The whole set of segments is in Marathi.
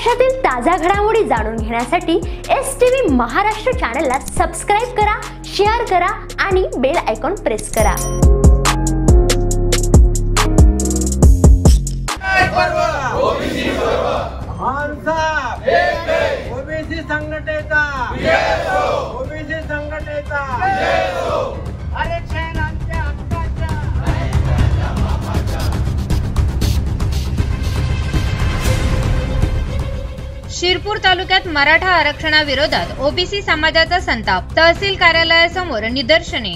महाराष्ट्रातील ताजा घडामोडी जाणून घेण्यासाठी STV महाराष्ट्र चॅनलला सबस्क्राइब करा, शेअर करा आणि बेल आयकॉन प्रेस करा। ओबीसी संघटनेचा ओबीसी संघटनेचा आरक्षण आमच्या हक्काच्या शिरपूर तालुक्यात मराठा आरक्षणाविरोधात ओबीसी समाजाचा संताप, तहसील कार्यालयासमोर निदर्शने।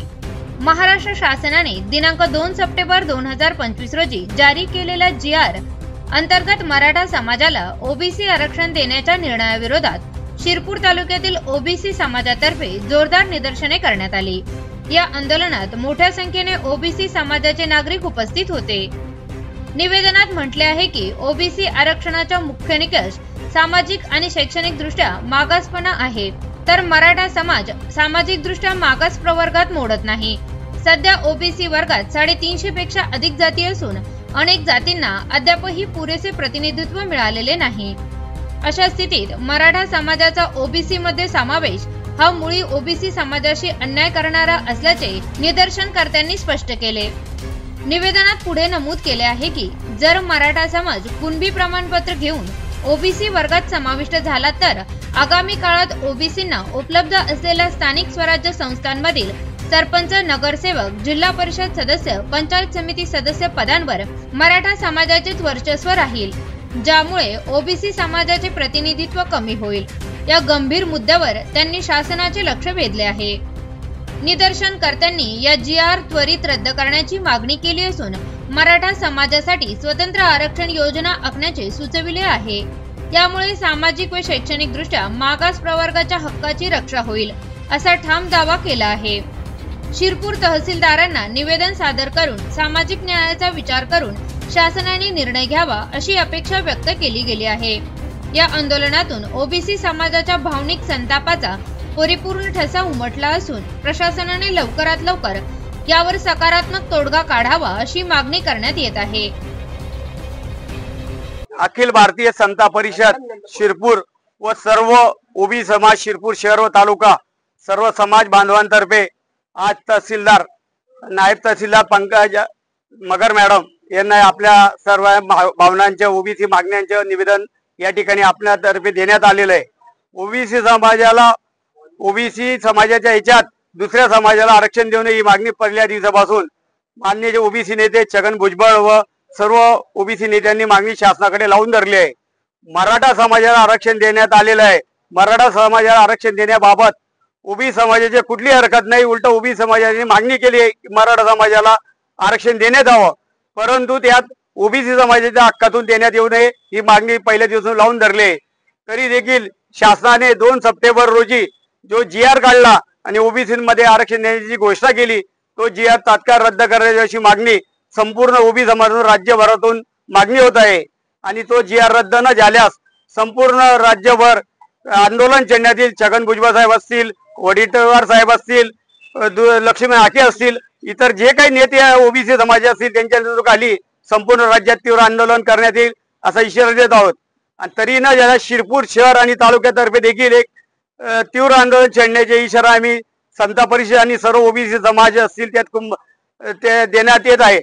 महाराष्ट्र शासनाने दिनांक 2 सप्टेंबर 2025 रोजी जारी केलेल्या GR अंतर्गत मराठा समाजाला ओबीसी आरक्षण देण्याच्या निर्णयाविरोधात शिरपूर तालुक्यातील ओबीसी समाजातर्फे जोरदार निदर्शने करण्यात आली। या आंदोलनात मोठ्या संख्येने ओबीसी समाजाचे नागरिक उपस्थित होते। निवेदनात म्हटले आहे की ओबीसी आरक्षणाचा मुख्य निकष सामाजिक आणि शैक्षणिक दृष्ट्या मागासपणा आहे, तर मराठा समाज सामाजिक दृष्ट्या मागास प्रवर्गात मोडत नाही। सध्या ओबीसी वर्गात 350 पेक्षा अधिक जाती असून अनेक जातींना अद्यापही पुरेसे प्रतिनिधित्व मिळालेले नाही। अशा स्थितीत मराठा समाजाचा ओबीसी मध्ये समावेश हा मुळी ओबीसी समाजाशी अन्याय करणारा असल्याचे निदर्शनकर्त्यांनी स्पष्ट केले। निवेदनात पुढे नमूद केले आहे की जर मराठा समाज कुणबी प्रमाणपत्र घेऊन ओबीसी वर्गात समाविष्ट झाला तर आगामी काळात ओबीसींना उपलब्ध असलेल्या स्थानिक स्वराज्य संस्थांमधील सरपंच, नगरसेवक, जिल्हा परिषद सदस्य, पंचायत समिती सदस्य पदांवर मराठा समाजाचेच वर्चस्व राहील, ज्यामुळे ओबीसी समाजाचे प्रतिनिधित्व कमी होईल। या गंभीर मुद्द्यावर त्यांनी शासनाचे लक्ष वेधले आहे। निदर्शनकर्त्यांनी या GR त्वरित रद्द करण्याची मागणी केली असून मराठा समाजासाठी स्वतंत्र आरक्षण योजना आखण्याचे सुचविले आहे। यामुळे सामाजिक व शैक्षणिक दृष्ट्या मागास प्रवर्गाच्या हक्काची रक्षा होईल, असा ठाम दावा केला आहे। शिरपूर तहसीलदारांना निवेदन सादर करून सामाजिक न्यायाचा विचार करून शासनाने निर्णय घ्यावा अशी अपेक्षा व्यक्त केली गेली आहे। या आंदोलनातून ओबीसी समाजाच्या भावनिक संतापाचा परिपूर्ण ठसा उमटला असून प्रशासनाने लवकरात लवकर यावर सकारात्मक तोडगा काढावा अशी मागणी करण्यात येत आहे। अखिल भारतीय संत परिषद शिरपूर व सर्व ओबी समाज शिरपूर शहर व तालुका सर्व समाज बांधवांतर्फे आज तहसीलदार नायब तहसीलदार पंकज मगर मॅडम यांना आपल्या सर्व भावनांचे ओबीसी मागण्यांचे निवेदन या ठिकाणी आपल्यातर्फे देण्यात आलेलं आहे। ओबीसी समाजाच्या ह्याच्यात दुसऱ्या समाजाला आरक्षण देऊ नये ही मागणी पहिल्या दिवसापासून माननीय ओबीसी नेते छगन भुजबळ व सर्व ओबीसी नेत्यांनी मागणी शासनाकडे लावून धरली आहे। मराठा समाजाला आरक्षण देण्यात आलेलं आहे। मराठा समाजाला आरक्षण देण्याबाबत ओबीसी समाजाची कुठली हरकत नाही, उलट ओबीसी समाजाने मागणी केली आहे की मराठा समाजाला आरक्षण देण्यात यावं, परंतु त्यात ओबीसी समाजाच्या हक्कातून देण्यात येऊ नये ही मागणी पहिल्या दिवसापासून लावून धरली आहे। तरी देखील शासनाने 2 सप्टेंबर रोजी जो GR काढला आणि ओबीसीमध्ये आरक्षण देण्याची घोषणा केली, तो GR तात्काळ रद्द करायची अशी मागणी संपूर्ण ओबीसी समाजातून राज्यभरातून मागणी होत आहे। आणि तो GR रद्द न झाल्यास संपूर्ण राज्यभर आंदोलन छेडण्यात येईल। छगन भुजबळ साहेब असतील, वडेट्टीवार साहेब असतील, लक्ष्मण हाके असतील, इतर जे काही नेते ओबीसी समाज असतील त्यांच्या नेतृत्वाखाली संपूर्ण राज्यात तीव्र आंदोलन करण्यात येईल असा इशारा देत आहोत। आणि तरी न ज्याला शिरपूर शहर आणि तालुक्यातर्फे देखील एक तीव्र आंदोलन छेडण्याचे इशारा आम्ही संत परिषद आणि सर्व ओबीसी समाज असतील त्यात ते देण्यात येत आहे।